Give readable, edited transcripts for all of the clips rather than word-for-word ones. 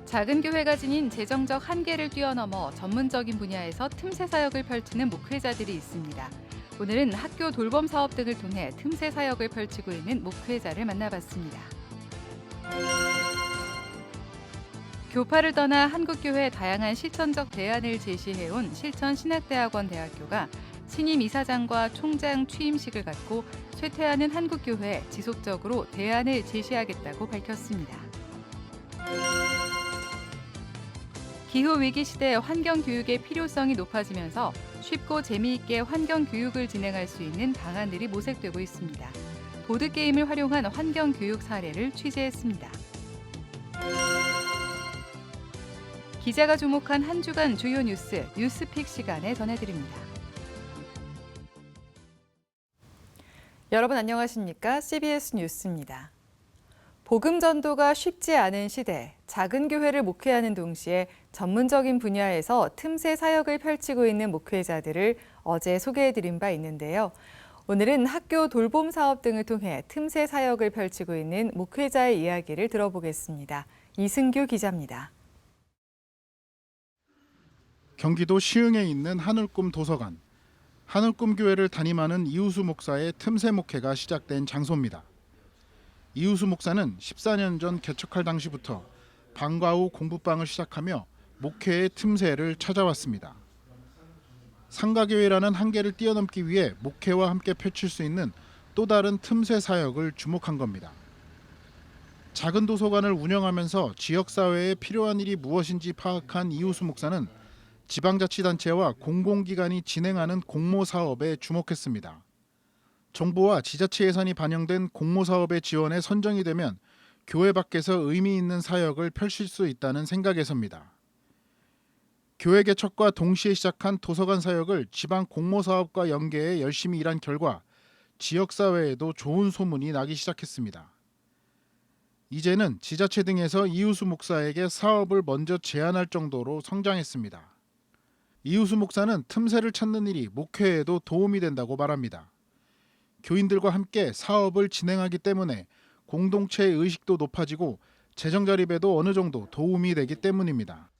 작은 교회가 지닌 재정적 한계를 뛰어넘어 전문적인 분야에서 틈새 사역을 펼치는 목회자들이 있습니다. 오늘은 학교 돌봄 사업 등을 통해 틈새 사역을 펼치고 있는 목회자를 만나봤습니다. 교파를 떠나 한국교회 다양한 실천적 대안을 제시해온 실천신학대학원 대학교가 신임 이사장과 총장 취임식을 갖고 쇠퇴하는 한국교회에 지속적으로 대안을 제시하겠다고 밝혔습니다. 기후위기 시대 환경교육의 필요성이 높아지면서 쉽고 재미있게 환경교육을 진행할 수 있는 방안들이 모색되고 있습니다. 보드게임을 활용한 환경교육 사례를 취재했습니다. 기자가 주목한 한 주간 주요 뉴스, 뉴스픽 시간에 전해드립니다. 여러분 안녕하십니까? CBS 뉴스입니다. 복음 전도가 쉽지 않은 시대, 작은 교회를 목회하는 동시에 전문적인 분야에서 틈새 사역을 펼치고 있는 목회자들을 어제 소개해드린 바 있는데요. 오늘은 학교 돌봄 사업 등을 통해 틈새 사역을 펼치고 있는 목회자의 이야기를 들어보겠습니다. 이승규 기자입니다. 경기도 시흥에 있는 하늘꿈 도서관. 하늘꿈 교회를 담임하는 이우수 목사의 틈새 목회가 시작된 장소입니다. 이우수 목사는 14년 전 개척할 당시부터 방과 후 공부방을 시작하며 목회의 틈새를 찾아왔습니다. 상가교회라는 한계를 뛰어넘기 위해 목회와 함께 펼칠 수 있는 또 다른 틈새 사역을 주목한 겁니다. 작은 도서관을 운영하면서 지역사회에 필요한 일이 무엇인지 파악한 이우수 목사는 지방자치단체와 공공기관이 진행하는 공모사업에 주목했습니다. 정부와 지자체 예산이 반영된 공모사업의 지원에 선정이 되면 교회 밖에서 의미 있는 사역을 펼칠 수 있다는 생각에서입니다. 교회 개척과 동시에 시작한 도서관 사역을 지방 공모사업과 연계해 열심히 일한 결과 지역사회에도 좋은 소문이 나기 시작했습니다. 이제는 지자체 등에서 이우수 목사에게 사업을 먼저 제안할 정도로 성장했습니다. 이우수 목사는 틈새를 찾는 일이 목회에도 도움이 된다고 말합니다. 교인들과 함께 사업을 진행하기 때문에 공동체의 의식도 높아지고 재정 자립에도 어느 정도 도움이 되기 때문입니다.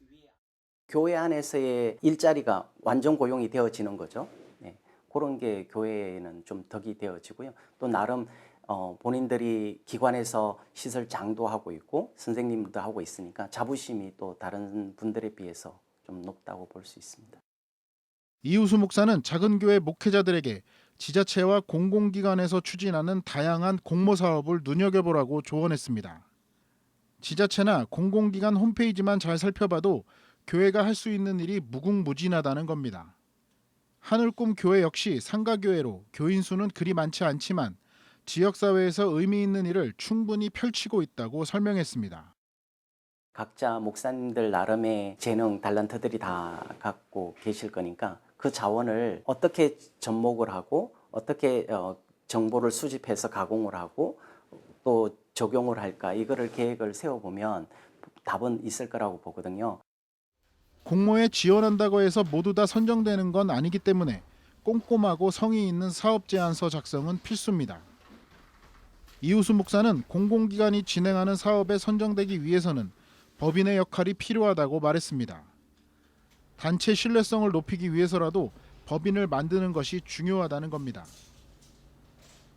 교회 안에서의 일자리가 완전 고용이 되어지는 거죠. 네, 그런 게 교회에는 좀 덕이 되어지고요. 또 나름 본인들이 기관에서 시설 장도 하고 있고 선생님도 하고 있으니까 자부심이 또 다른 분들에 비해서 좀 높다고 볼 수 있습니다. 이우수 목사는 작은 교회 목회자들에게 지자체와 공공기관에서 추진하는 다양한 공모사업을 눈여겨보라고 조언했습니다. 지자체나 공공기관 홈페이지만 잘 살펴봐도 교회가 할 수 있는 일이 무궁무진하다는 겁니다. 하늘꿈 교회 역시 상가교회로 교인 수는 그리 많지 않지만 지역사회에서 의미 있는 일을 충분히 펼치고 있다고 설명했습니다. 각자 목사님들 나름의 재능, 달란트들이 다 갖고 계실 거니까 그 자원을 어떻게 접목을 하고 어떻게 정보를 수집해서 가공을 하고 또 적용을 할까 이거를 계획을 세워보면 답은 있을 거라고 보거든요. 공모에 지원한다고 해서 모두 다 선정되는 건 아니기 때문에 꼼꼼하고 성의 있는 사업 제안서 작성은 필수입니다. 이우수 목사는 공공기관이 진행하는 사업에 선정되기 위해서는 법인의 역할이 필요하다고 말했습니다. 단체 신뢰성을 높이기 위해서라도 법인을 만드는 것이 중요하다는 겁니다.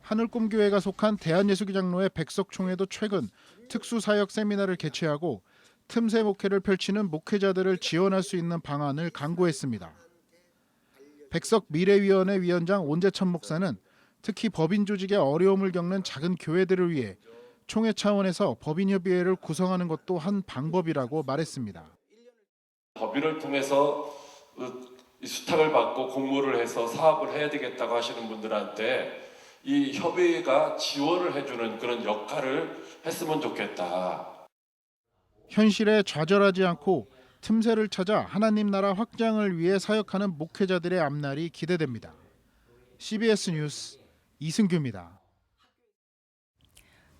하늘꿈교회가 속한 대한예수교 장로회 백석총회도 최근 특수사역 세미나를 개최하고 틈새 목회를 펼치는 목회자들을 지원할 수 있는 방안을 강구했습니다. 백석 미래위원회 위원장 온재천 목사는 특히 법인 조직에 어려움을 겪는 작은 교회들을 위해 총회 차원에서 법인협의회를 구성하는 것도 한 방법이라고 말했습니다. 법인을 통해서 수탁을 받고 공모를 해서 사업을 해야 되겠다고 하시는 분들한테 이 협의회가 지원을 해주는 그런 역할을 했으면 좋겠다. 현실에 좌절하지 않고 틈새를 찾아 하나님 나라 확장을 위해 사역하는 목회자들의 앞날이 기대됩니다. CBS 뉴스 이승규입니다.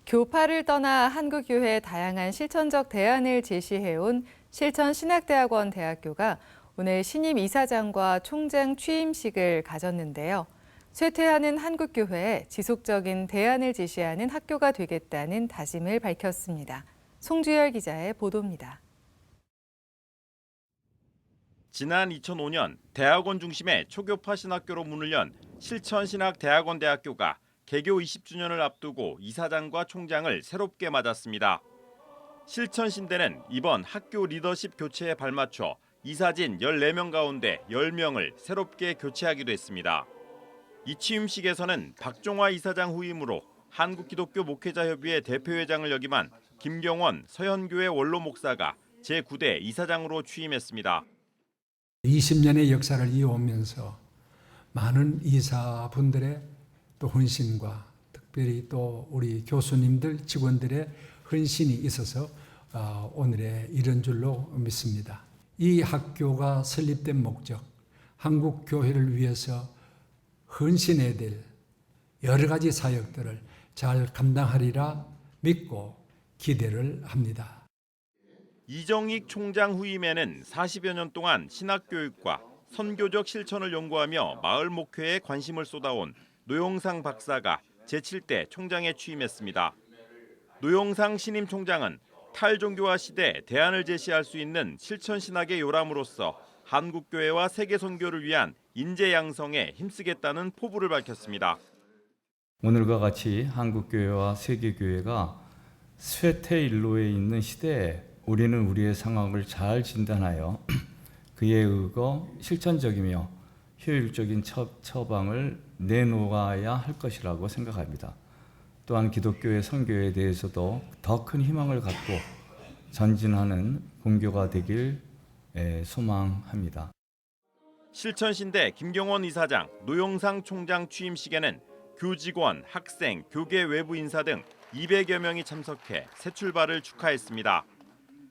교파를 떠나 한국교회의 다양한 실천적 대안을 제시해온 실천신학대학원 대학교가 오늘 신임 이사장과 총장 취임식을 가졌는데요. 쇠퇴하는 한국교회에 지속적인 대안을 제시하는 학교가 되겠다는 다짐을 밝혔습니다. 송주열 기자의 보도입니다. 지난 2005년 대학원 중심의 초교파 신학교로 문을 연 실천신학대학원대학교가 개교 20주년을 앞두고 이사장과 총장을 새롭게 맞았습니다. 실천신대는 이번 학교 리더십 교체에 발맞춰 이사진 14명 가운데 10명을 새롭게 교체하기도 했습니다. 이 취임식에서는 박종화 이사장 후임으로 한국기독교 목회자협의회 대표회장을 역임한 김경원 서현교회 원로 목사가 제9대 이사장으로 취임했습니다. 20년의 역사를 이어오면서 많은 이사분들의 또 헌신과 특별히 또 우리 교수님들, 직원들의 헌신이 있어서 오늘의 이런 줄로 믿습니다. 이 학교가 설립된 목적, 한국 교회를 위해서 헌신해야 될 여러 가지 사역들을 잘 감당하리라 믿고 기대를 합니다. 이정익 총장 후임에는 40여 년 동안 신학교육과 선교적 실천을 연구하며 마을 목회에 관심을 쏟아온 노영상 박사가 제7대 총장에 취임했습니다. 노영상 신임 총장은 탈종교화 시대 대안을 제시할 수 있는 실천신학의 요람으로서 한국교회와 세계선교를 위한 인재 양성에 힘쓰겠다는 포부를 밝혔습니다. 오늘과 같이 한국교회와 세계교회가 쇠퇴 일로에 있는 시대에 우리는 우리의 상황을 잘 진단하여 그에 의거 실천적이며 효율적인 처방을 내놓아야 할 것이라고 생각합니다. 또한 기독교의 선교에 대해서도 더 큰 희망을 갖고 전진하는 공교가 되길 소망합니다. 실천신대 김경원 이사장, 노영상 총장 취임식에는 교직원, 학생, 교계 외부 인사 등 200여 명이 참석해 새 출발을 축하했습니다.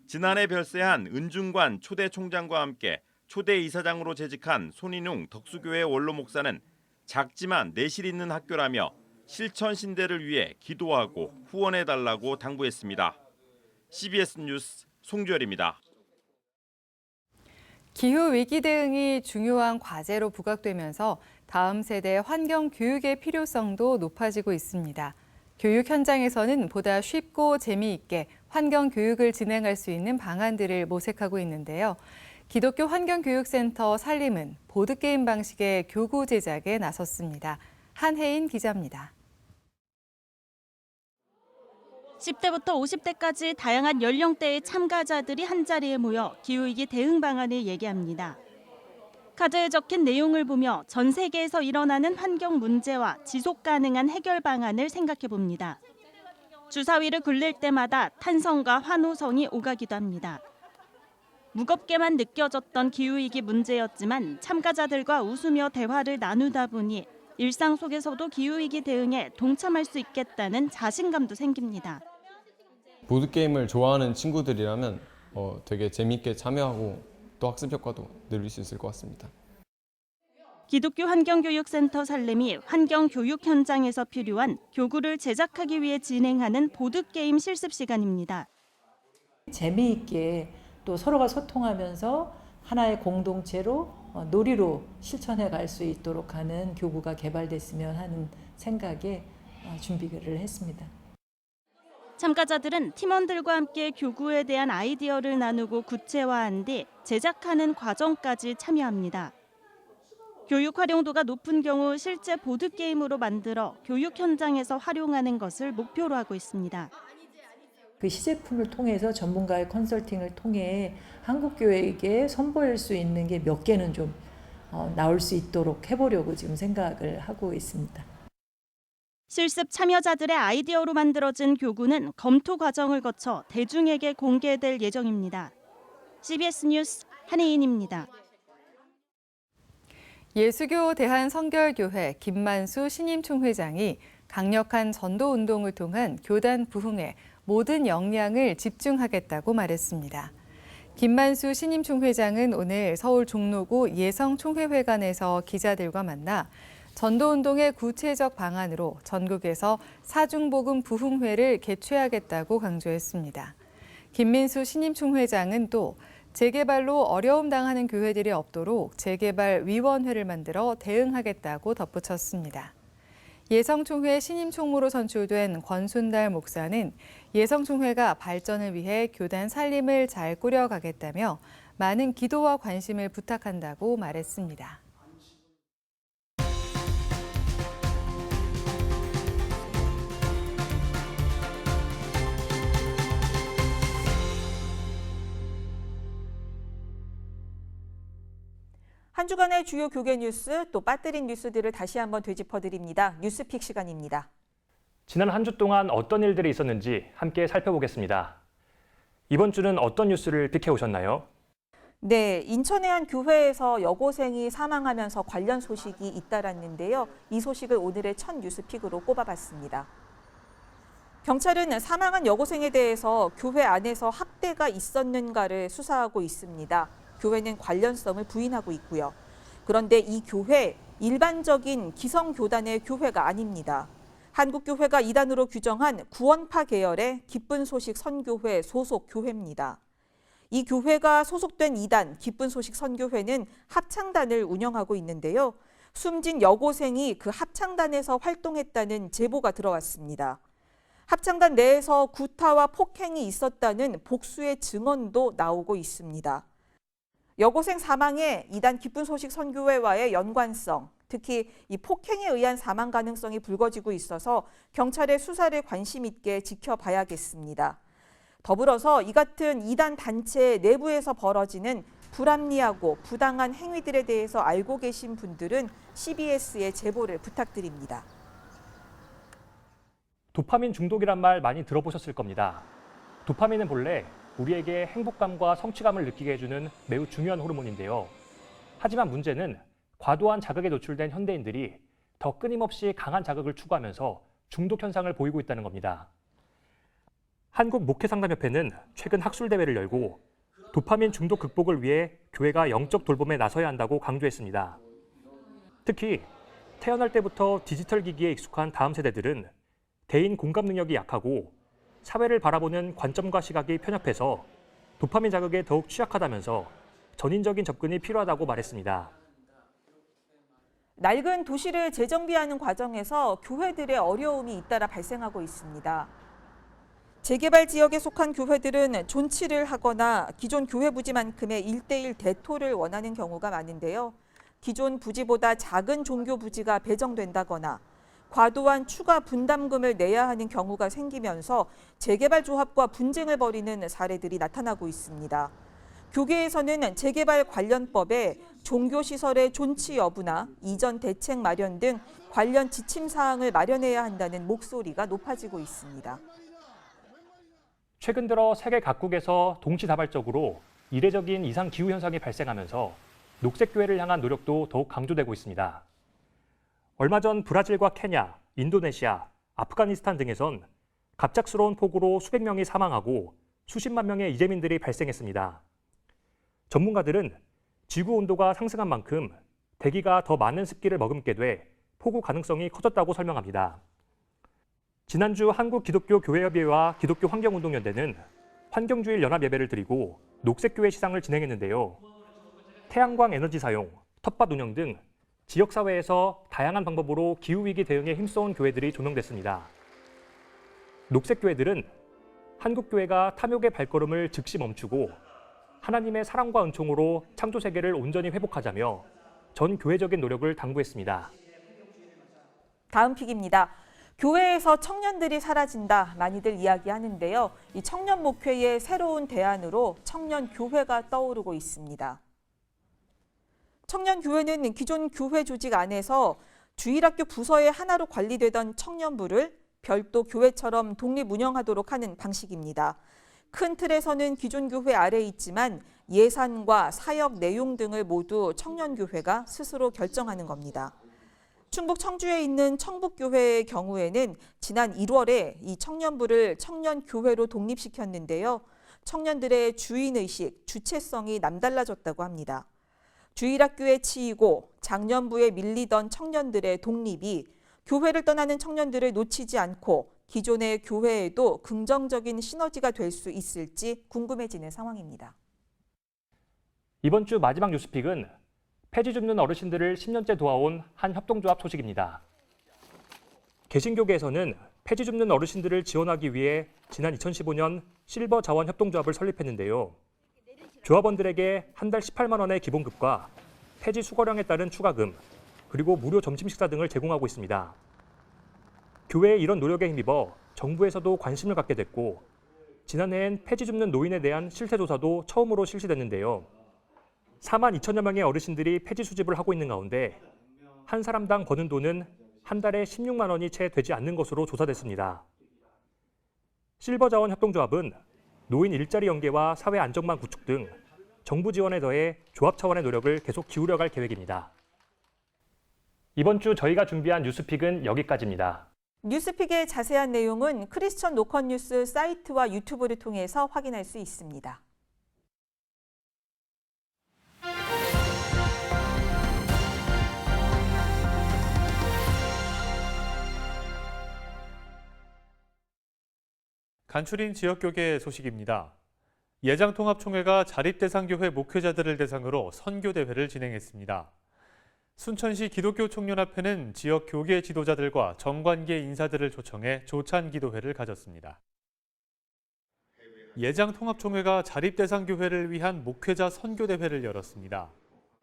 지난해 별세한 은중관 초대 총장과 함께 초대 이사장으로 재직한 손인웅 덕수교회 원로 목사는 작지만 내실 있는 학교라며 실천신대를 위해 기도하고 후원해달라고 당부했습니다. CBS 뉴스 송주열입니다. 기후위기 대응이 중요한 과제로 부각되면서 다음 세대 환경 교육의 필요성도 높아지고 있습니다. 교육 현장에서는 보다 쉽고 재미있게 환경 교육을 진행할 수 있는 방안들을 모색하고 있는데요. 기독교 환경교육센터 살림은 보드게임 방식의 교구 제작에 나섰습니다. 한혜인 기자입니다. 10대부터 50대까지 다양한 연령대의 참가자들이 한자리에 모여 기후위기 대응 방안을 얘기합니다. 카드에 적힌 내용을 보며 전 세계에서 일어나는 환경 문제와 지속 가능한 해결 방안을 생각해 봅니다. 주사위를 굴릴 때마다 탄성과 환호성이 오가기도 합니다. 무겁게만 느껴졌던 기후위기 문제였지만 참가자들과 웃으며 대화를 나누다 보니 일상 속에서도 기후위기 대응에 동참할 수 있겠다는 자신감도 생깁니다. 보드게임을 좋아하는 친구들이라면 되게 재미있게 참여하고 또 학습 효과도 늘릴 수 있을 것 같습니다. 기독교 환경교육센터 살림이 환경교육 현장에서 필요한 교구를 제작하기 위해 진행하는 보드게임 실습 시간입니다. 재미있게 또 서로가 소통하면서 하나의 공동체로 놀이로 실천해 갈 수 있도록 하는 교구가 개발됐으면 하는 생각에 준비를 했습니다. 참가자들은 팀원들과 함께 교구에 대한 아이디어를 나누고 구체화한 뒤 제작하는 과정까지 참여합니다. 교육 활용도가 높은 경우 실제 보드게임으로 만들어 교육 현장에서 활용하는 것을 목표로 하고 있습니다. 그 시제품을 통해서 전문가의 컨설팅을 통해 한국교회에게 선보일 수 있는 게 몇 개는 좀 나올 수 있도록 해보려고 지금 생각을 하고 있습니다. 실습 참여자들의 아이디어로 만들어진 교구는 검토 과정을 거쳐 대중에게 공개될 예정입니다. CBS 뉴스 한혜인입니다. 예수교 대한성결교회 김만수 신임총회장이 강력한 전도운동을 통한 교단 부흥에 모든 역량을 집중하겠다고 말했습니다. 김만수 신임총회장은 오늘 서울 종로구 예성총회회관에서 기자들과 만나 전도운동의 구체적 방안으로 전국에서 사중복음 부흥회를 개최하겠다고 강조했습니다. 김민수 신임총회장은 또 재개발로 어려움 당하는 교회들이 없도록 재개발위원회를 만들어 대응하겠다고 덧붙였습니다. 예성총회 신임총무로 선출된 권순달 목사는 예성총회가 발전을 위해 교단 살림을 잘 꾸려가겠다며 많은 기도와 관심을 부탁한다고 말했습니다. 한 주간의 주요 교계 뉴스 또 빠뜨린 뉴스들을 다시 한번 되짚어드립니다. 뉴스픽 시간입니다. 지난 한 주 동안 어떤 일들이 있었는지 함께 살펴보겠습니다. 이번 주는 어떤 뉴스를 픽해 오셨나요? 네, 인천의 한 교회에서 여고생이 사망하면서 관련 소식이 잇따랐는데요. 이 소식을 오늘의 첫 뉴스픽으로 꼽아봤습니다. 경찰은 사망한 여고생에 대해서 교회 안에서 학대가 있었는가를 수사하고 있습니다. 교회는 관련성을 부인하고 있고요. 그런데 이 교회, 일반적인 기성교단의 교회가 아닙니다. 한국교회가 이단으로 규정한 구원파 계열의 기쁜 소식 선교회 소속 교회입니다. 이 교회가 소속된 이단 기쁜 소식 선교회는 합창단을 운영하고 있는데요. 숨진 여고생이 그 합창단에서 활동했다는 제보가 들어왔습니다. 합창단 내에서 구타와 폭행이 있었다는 복수의 증언도 나오고 있습니다. 여고생 사망에 이단 기쁜 소식 선교회와의 연관성, 특히 이 폭행에 의한 사망 가능성이 불거지고 있어서 경찰의 수사를 관심 있게 지켜봐야겠습니다. 더불어서 이 같은 이단 단체 내부에서 벌어지는 불합리하고 부당한 행위들에 대해서 알고 계신 분들은 CBS에 제보를 부탁드립니다. 도파민 중독이란 말 많이 들어보셨을 겁니다. 도파민은 본래 우리에게 행복감과 성취감을 느끼게 해주는 매우 중요한 호르몬인데요. 하지만 문제는 과도한 자극에 노출된 현대인들이 더 끊임없이 강한 자극을 추구하면서 중독 현상을 보이고 있다는 겁니다. 한국목회상담협회는 최근 학술대회를 열고 도파민 중독 극복을 위해 교회가 영적 돌봄에 나서야 한다고 강조했습니다. 특히 태어날 때부터 디지털 기기에 익숙한 다음 세대들은 대인 공감 능력이 약하고 사회를 바라보는 관점과 시각이 편협해서 도파민 자극에 더욱 취약하다면서 전인적인 접근이 필요하다고 말했습니다. 낡은 도시를 재정비하는 과정에서 교회들의 어려움이 잇따라 발생하고 있습니다. 재개발 지역에 속한 교회들은 존치를 하거나 기존 교회 부지만큼의 1:1 대토를 원하는 경우가 많은데요. 기존 부지보다 작은 종교 부지가 배정된다거나 과도한 추가 분담금을 내야 하는 경우가 생기면서 재개발 조합과 분쟁을 벌이는 사례들이 나타나고 있습니다. 교계에서는 재개발 관련법에 종교시설의 존치 여부나 이전 대책 마련 등 관련 지침 사항을 마련해야 한다는 목소리가 높아지고 있습니다. 최근 들어 세계 각국에서 동시다발적으로 이례적인 이상 기후 현상이 발생하면서 녹색교회를 향한 노력도 더욱 강조되고 있습니다. 얼마 전 브라질과 케냐, 인도네시아, 아프가니스탄 등에선 갑작스러운 폭우로 수백 명이 사망하고 수십만 명의 이재민들이 발생했습니다. 전문가들은 지구 온도가 상승한 만큼 대기가 더 많은 습기를 머금게 돼 폭우 가능성이 커졌다고 설명합니다. 지난주 한국기독교교회협의회와 기독교환경운동연대는 환경주일 연합 예배를 드리고 녹색교회 시상을 진행했는데요. 태양광 에너지 사용, 텃밭 운영 등 지역사회에서 다양한 방법으로 기후위기 대응에 힘써온 교회들이 조명됐습니다. 녹색교회들은 한국교회가 탐욕의 발걸음을 즉시 멈추고 하나님의 사랑과 은총으로 창조세계를 온전히 회복하자며 전 교회적인 노력을 당부했습니다. 다음 픽입니다. 교회에서 청년들이 사라진다 많이들 이야기하는데요. 이 청년 목회의 새로운 대안으로 청년 교회가 떠오르고 있습니다. 청년 교회는 기존 교회 조직 안에서 주일학교 부서의 하나로 관리되던 청년부를 별도 교회처럼 독립 운영하도록 하는 방식입니다. 큰 틀에서는 기존 교회 아래에 있지만 예산과 사역 내용 등을 모두 청년교회가 스스로 결정하는 겁니다. 충북 청주에 있는 청북교회의 경우에는 지난 1월에 이 청년부를 청년교회로 독립시켰는데요. 청년들의 주인의식, 주체성이 남달라졌다고 합니다. 주일학교에 치이고 장년부에 밀리던 청년들의 독립이 교회를 떠나는 청년들을 놓치지 않고 기존의 교회에도 긍정적인 시너지가 될 수 있을지 궁금해지는 상황입니다. 이번 주 마지막 뉴스픽은 폐지 줍는 어르신들을 10년째 도와온 한 협동조합 소식입니다. 개신교계에서는 폐지 줍는 어르신들을 지원하기 위해 지난 2015년 실버 자원 협동조합을 설립했는데요. 조합원들에게 한 달 18만 원의 기본급과 폐지 수거량에 따른 추가금, 그리고 무료 점심 식사 등을 제공하고 있습니다. 교회의 이런 노력에 힘입어 정부에서도 관심을 갖게 됐고 지난해엔 폐지 줍는 노인에 대한 실태조사도 처음으로 실시됐는데요. 4만 2천여 명의 어르신들이 폐지 수집을 하고 있는 가운데 한 사람당 버는 돈은 한 달에 16만 원이 채 되지 않는 것으로 조사됐습니다. 실버자원협동조합은 노인 일자리 연계와 사회 안정망 구축 등 정부 지원에 더해 조합 차원의 노력을 계속 기울여갈 계획입니다. 이번 주 저희가 준비한 뉴스픽은 여기까지입니다. 뉴스픽의 자세한 내용은 크리스천 노컷뉴스 사이트와 유튜브를 통해서 확인할 수 있습니다. 간추린 지역교계 소식입니다. 예장통합총회가 자립대상교회 목회자들을 대상으로 선교대회를 진행했습니다. 순천시 기독교총련합회는 지역 교계 지도자들과 정관계 인사들을 초청해 조찬기도회를 가졌습니다. 예장통합총회가 자립대상교회를 위한 목회자 선교대회를 열었습니다.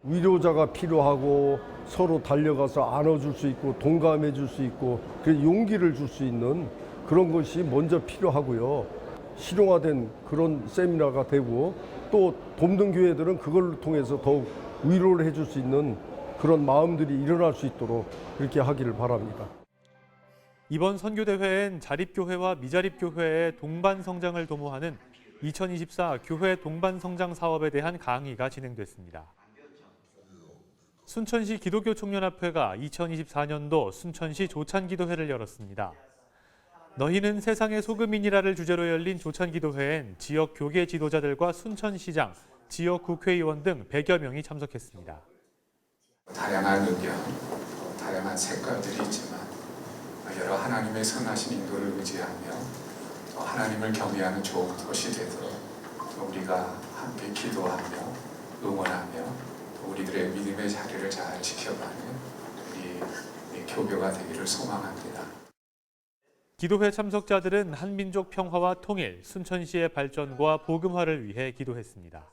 위로자가 필요하고 서로 달려가서 안아줄 수 있고 동감해 줄 수 있고 용기를 줄 수 있는 그런 것이 먼저 필요하고요. 실용화된 그런 세미나가 되고 또 돕는 교회들은 그걸 통해서 더욱 위로를 해줄 수 있는 그런 마음들이 일어날 수 있도록 그렇게 하기를 바랍니다. 이번 선교대회엔 자립교회와 미자립교회의 동반성장을 도모하는 2024 교회 동반성장 사업에 대한 강의가 진행됐습니다. 순천시 기독교총련합회가 2024년도 순천시 조찬기도회를 열었습니다. 너희는 세상의 소금이니라를 주제로 열린 조찬기도회엔 지역 교계 지도자들과 순천시장, 지역 국회의원 등 100여 명이 참석했습니다. 다양한 의견, 다양한 색깔들이 있지만 여러 하나님의 선하신 인도를 의지하며 또 하나님을 경외하는 좋은 것이 되도록 또 우리가 함께 기도하며 응원하며 또 우리들의 믿음의 자리를 잘 지켜가는 우리 교교가 되기를 소망합니다. 기도회 참석자들은 한민족 평화와 통일, 순천시의 발전과 복음화를 위해 기도했습니다.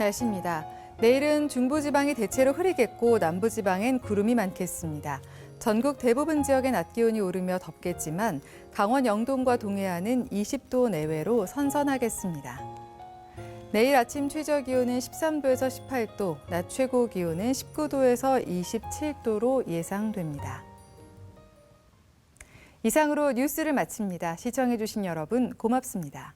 날씨입니다. 내일은 중부지방이 대체로 흐리겠고 남부지방엔 구름이 많겠습니다. 전국 대부분 지역의 낮 기온이 오르며 덥겠지만 강원 영동과 동해안은 20도 내외로 선선하겠습니다. 내일 아침 최저 기온은 13도에서 18도, 낮 최고 기온은 19도에서 27도로 예상됩니다. 이상으로 뉴스를 마칩니다. 시청해주신 여러분 고맙습니다.